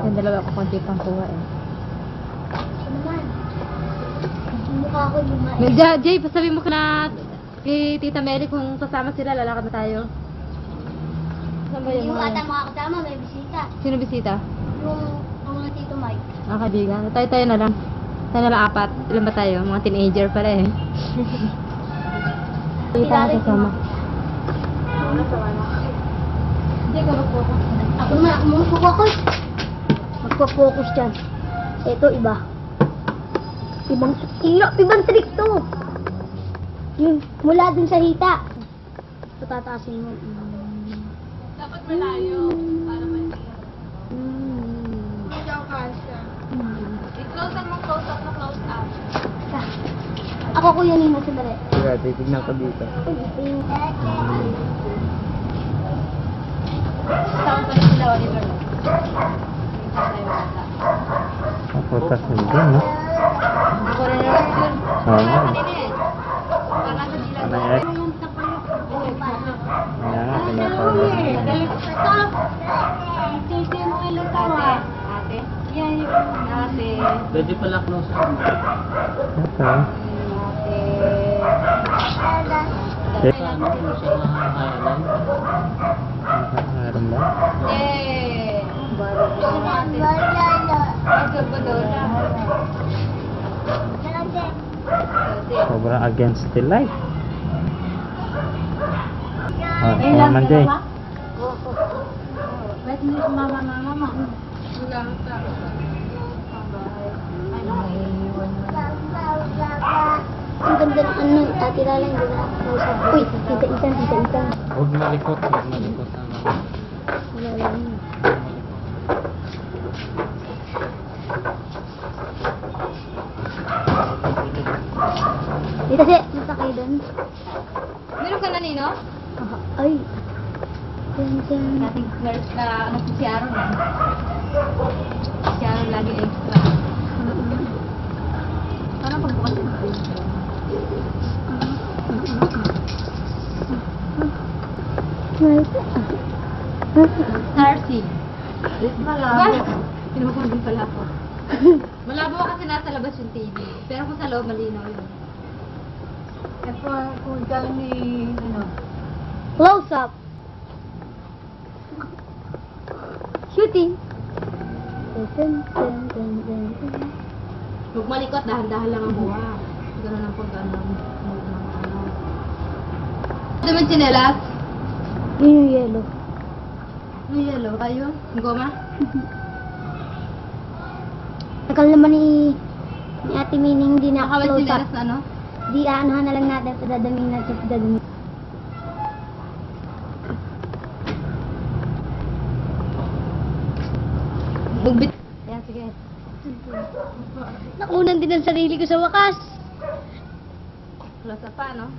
Yung dalawa ko konti pang kuha eh. naman. Mukha ko lumait. Jay, pasabi mo ka na kay Tita Mary kung kasama sila, lalakad na tayo. Saan ba yung Yung mga... ata makakasama, may bisita. Sino bisita? Yung mga Tito Mike. Ah, kaibigan. Tayo na lang. Tayo na lang apat. Ilan ba tayo? Mga teenager pala eh. Kita na kasama. Hindi ka mag-focus. Ako naman, ako muna focus. Magpo-focus dyan. Ito, iba. Ibang trick to. Yung mula dun sa hita. Patataasin mo. Dapat malayo para mahirap. Hindi ako kasha. I-close up mo, close up na close up. Ako kuya Nino, sandali. Sige, titignan ko dito. Saan pa rin sila, Oliver? Kaputas na din, no? Ako rin na lang yun. Oo nga. Para sa sila. Ano yan? Kaya nga, pinapawala. Titi mo ilang Ate. Ate. Yan yung ate. Pwede pala close up. Ito. Ate. Ano kung siya nakakayalan? Nakakayalan ba? Eh. Ate. Ang gaba daw na. Sobrang against the light. Oh, naman Jay. Ba't hindi sumama mama? Wala ka. Ang ganda ng ano, Ate Lala, hindi na ako nausap. Uy, tita Isan. Huwag malikot, huwag malikot. Wala lang yun. Dito si, punta kayo doon. Meron ka na, Nino? Ay. Diyan. Dating nurse na ano si Aaron eh. Si Aaron lagi extra. Parang pagbukas yung extra. Starcy. Malabo. Kinukuha din pala ako. Malabo kasi nasa labas yung TV. Pero kung sa loob, malinaw yun. Ito kung galing ni, ano, Close up. Shooting. Huwag malikot, dahan-dahan lang ang buha. Ganun ang pag-ano. Ano naman chinelas? Yun yung yellow. Ano yellow? Kayo? Goma? Tagal naman ni Ate Mining, hindi na Nakawal close up. chinelas na ano? Di aanahan na lang natin, padadamin natin, padadamin. Bugbit. Yan, sige. Nakunan din ang sarili ko sa wakas. Close up pa, no?